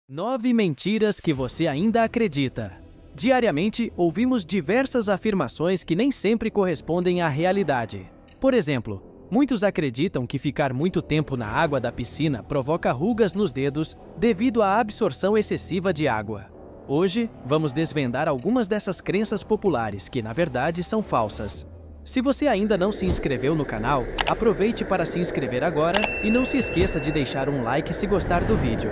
9 mentiras que você ainda acredita. Diariamente, ouvimos diversas afirmações que nem sempre correspondem à realidade. Por exemplo, muitos acreditam que ficar muito tempo na água da piscina provoca rugas nos dedos devido à absorção excessiva de água. Hoje, vamos desvendar algumas dessas crenças populares que, na verdade, são falsas. Se você ainda não se inscreveu no canal, aproveite para se inscrever agora e não se esqueça de deixar um like se gostar do vídeo.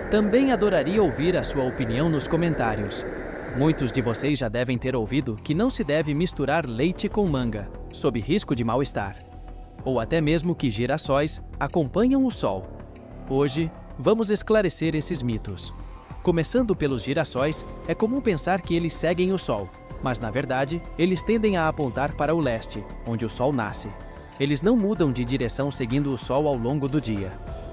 Também adoraria ouvir a sua opinião nos comentários. Muitos de vocês já devem ter ouvido que não se deve misturar leite com manga, sob risco de mal-estar. Ou até mesmo que girassóis acompanham o sol. Hoje, vamos esclarecer esses mitos. Começando pelos girassóis, é comum pensar que eles seguem o sol, mas na verdade, eles tendem a apontar para o leste, onde o sol nasce. Eles não mudam de direção seguindo o sol ao longo do dia.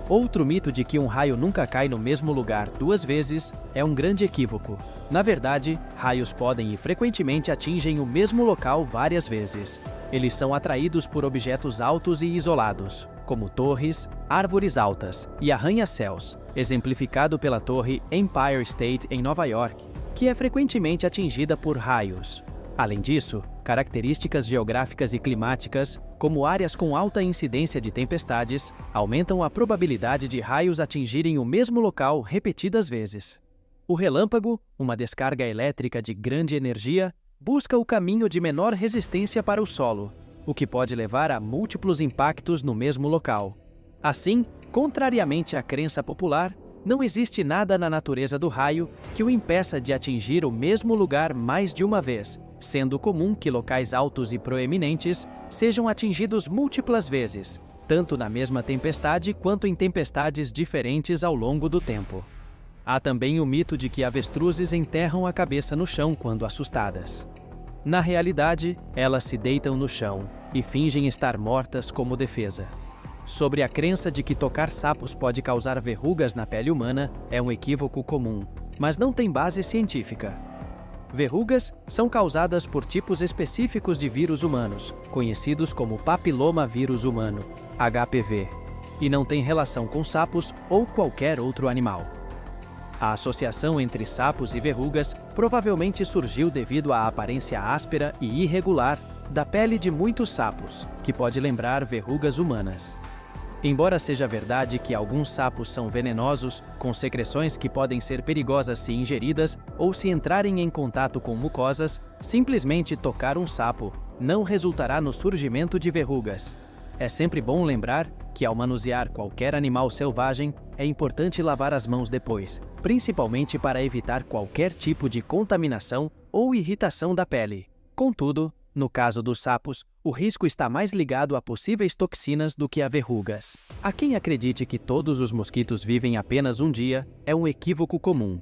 Outro mito de que um raio nunca cai no mesmo lugar 2 vezes é um grande equívoco. Na verdade, raios podem e frequentemente atingem o mesmo local várias vezes. Eles são atraídos por objetos altos e isolados, como torres, árvores altas e arranha-céus, exemplificado pela torre Empire State em Nova York, que é frequentemente atingida por raios. Além disso, características geográficas e climáticas, como áreas com alta incidência de tempestades, aumentam a probabilidade de raios atingirem o mesmo local repetidas vezes. O relâmpago, uma descarga elétrica de grande energia, busca o caminho de menor resistência para o solo, o que pode levar a múltiplos impactos no mesmo local. Assim, contrariamente à crença popular, não existe nada na natureza do raio que o impeça de atingir o mesmo lugar mais de uma vez, sendo comum que locais altos e proeminentes sejam atingidos múltiplas vezes, tanto na mesma tempestade quanto em tempestades diferentes ao longo do tempo. Há também o mito de que avestruzes enterram a cabeça no chão quando assustadas. Na realidade, elas se deitam no chão e fingem estar mortas como defesa. Sobre a crença de que tocar sapos pode causar verrugas na pele humana é um equívoco comum, mas não tem base científica. Verrugas são causadas por tipos específicos de vírus humanos, conhecidos como papilomavírus humano, HPV, e não tem relação com sapos ou qualquer outro animal. A associação entre sapos e verrugas provavelmente surgiu devido à aparência áspera e irregular da pele de muitos sapos, que pode lembrar verrugas humanas. Embora seja verdade que alguns sapos são venenosos, com secreções que podem ser perigosas se ingeridas ou se entrarem em contato com mucosas, simplesmente tocar um sapo não resultará no surgimento de verrugas. É sempre bom lembrar que ao manusear qualquer animal selvagem, é importante lavar as mãos depois, principalmente para evitar qualquer tipo de contaminação ou irritação da pele. Contudo, no caso dos sapos, o risco está mais ligado a possíveis toxinas do que a verrugas. Há quem acredite que todos os mosquitos vivem apenas um dia, é um equívoco comum.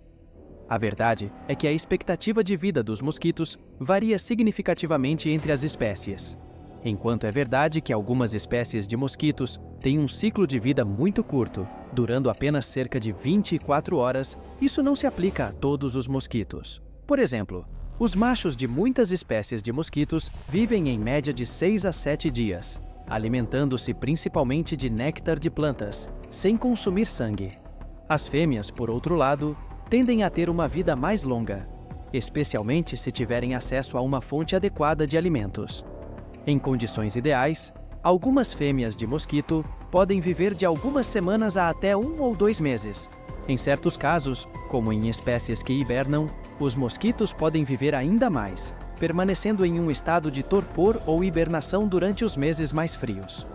A verdade é que a expectativa de vida dos mosquitos varia significativamente entre as espécies. Enquanto é verdade que algumas espécies de mosquitos têm um ciclo de vida muito curto, durando apenas cerca de 24 horas, isso não se aplica a todos os mosquitos. Por exemplo, os machos de muitas espécies de mosquitos vivem em média de 6 a 7 dias, alimentando-se principalmente de néctar de plantas, sem consumir sangue. As fêmeas, por outro lado, tendem a ter uma vida mais longa, especialmente se tiverem acesso a uma fonte adequada de alimentos. Em condições ideais, algumas fêmeas de mosquito podem viver de algumas semanas a até 1 ou 2 meses. Em certos casos, como em espécies que hibernam, os mosquitos podem viver ainda mais, permanecendo em um estado de torpor ou hibernação durante os meses mais frios.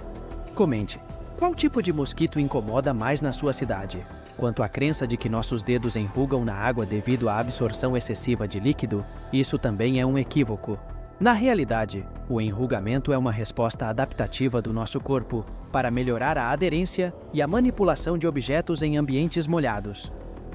Comente, qual tipo de mosquito incomoda mais na sua cidade? Quanto à crença de que nossos dedos enrugam na água devido à absorção excessiva de líquido, isso também é um equívoco. Na realidade, o enrugamento é uma resposta adaptativa do nosso corpo para melhorar a aderência e a manipulação de objetos em ambientes molhados.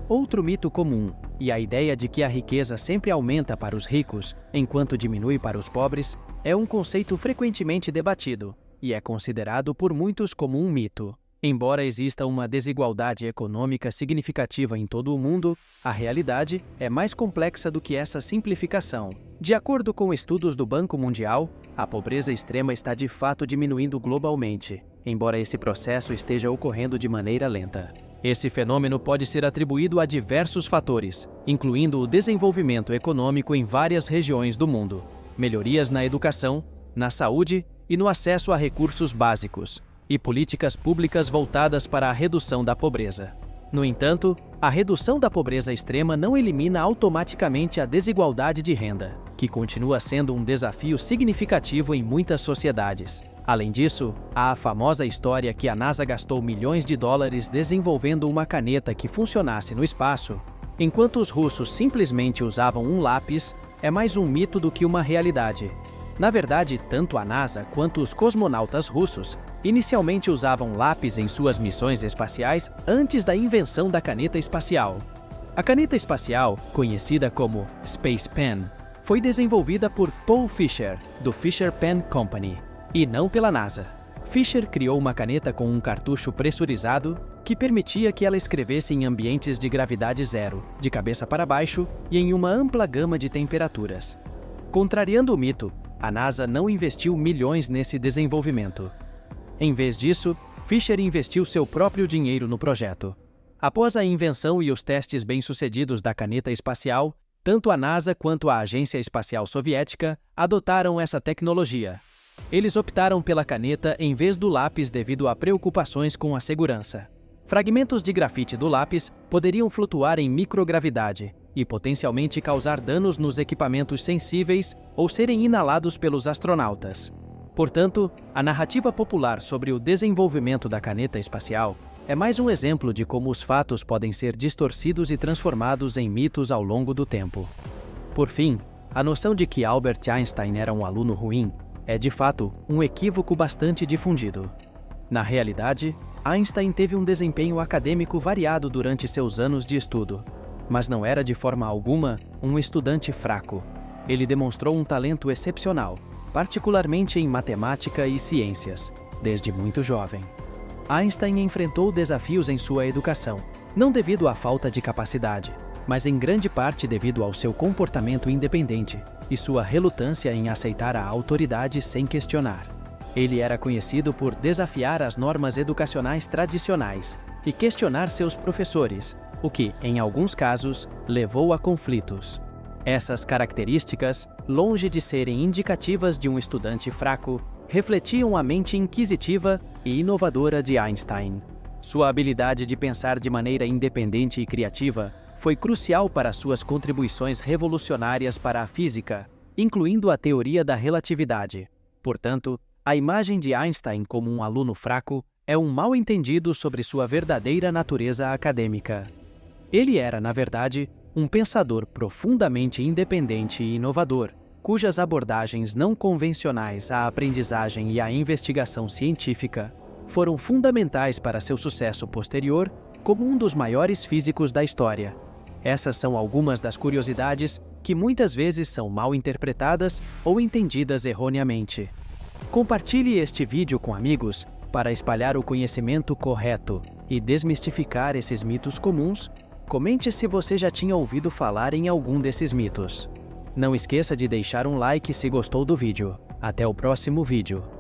Outro mito comum, e a ideia de que a riqueza sempre aumenta para os ricos, enquanto diminui para os pobres, é um conceito frequentemente debatido, e é considerado por muitos como um mito. Embora exista uma desigualdade econômica significativa em todo o mundo, a realidade é mais complexa do que essa simplificação. De acordo com estudos do Banco Mundial, a pobreza extrema está de fato diminuindo globalmente, embora esse processo esteja ocorrendo de maneira lenta. Esse fenômeno pode ser atribuído a diversos fatores, incluindo o desenvolvimento econômico em várias regiões do mundo, melhorias na educação, na saúde e no acesso a recursos básicos, e políticas públicas voltadas para a redução da pobreza. No entanto, a redução da pobreza extrema não elimina automaticamente a desigualdade de renda, que continua sendo um desafio significativo em muitas sociedades. Além disso, há a famosa história que a NASA gastou milhões de dólares desenvolvendo uma caneta que funcionasse no espaço, enquanto os russos simplesmente usavam um lápis, é mais um mito do que uma realidade. Na verdade, tanto a NASA quanto os cosmonautas russos inicialmente usavam lápis em suas missões espaciais antes da invenção da caneta espacial. A caneta espacial, conhecida como Space Pen, foi desenvolvida por Paul Fisher, do Fisher Pen Company, e não pela NASA. Fisher criou uma caneta com um cartucho pressurizado que permitia que ela escrevesse em ambientes de gravidade zero, de cabeça para baixo e em uma ampla gama de temperaturas. Contrariando o mito, a NASA não investiu milhões nesse desenvolvimento. Em vez disso, Fisher investiu seu próprio dinheiro no projeto. Após a invenção e os testes bem-sucedidos da caneta espacial, tanto a NASA quanto a Agência Espacial Soviética adotaram essa tecnologia. Eles optaram pela caneta em vez do lápis devido a preocupações com a segurança. Fragmentos de grafite do lápis poderiam flutuar em microgravidade e potencialmente causar danos nos equipamentos sensíveis ou serem inalados pelos astronautas. Portanto, a narrativa popular sobre o desenvolvimento da caneta espacial é mais um exemplo de como os fatos podem ser distorcidos e transformados em mitos ao longo do tempo. Por fim, a noção de que Albert Einstein era um aluno ruim é, de fato, um equívoco bastante difundido. Na realidade, Einstein teve um desempenho acadêmico variado durante seus anos de estudo, mas não era de forma alguma um estudante fraco. Ele demonstrou um talento excepcional, particularmente em matemática e ciências, desde muito jovem. Einstein enfrentou desafios em sua educação, não devido à falta de capacidade, mas em grande parte devido ao seu comportamento independente e sua relutância em aceitar a autoridade sem questionar. Ele era conhecido por desafiar as normas educacionais tradicionais e questionar seus professores, o que, em alguns casos, levou a conflitos. Essas características, longe de serem indicativas de um estudante fraco, refletiam a mente inquisitiva e inovadora de Einstein. Sua habilidade de pensar de maneira independente e criativa foi crucial para suas contribuições revolucionárias para a física, incluindo a teoria da relatividade. Portanto, a imagem de Einstein como um aluno fraco é um mal-entendido sobre sua verdadeira natureza acadêmica. Ele era, na verdade, um pensador profundamente independente e inovador, cujas abordagens não convencionais à aprendizagem e à investigação científica foram fundamentais para seu sucesso posterior como um dos maiores físicos da história. Essas são algumas das curiosidades que muitas vezes são mal interpretadas ou entendidas erroneamente. Compartilhe este vídeo com amigos para espalhar o conhecimento correto e desmistificar esses mitos comuns. Comente se você já tinha ouvido falar em algum desses mitos. Não esqueça de deixar um like se gostou do vídeo. Até o próximo vídeo.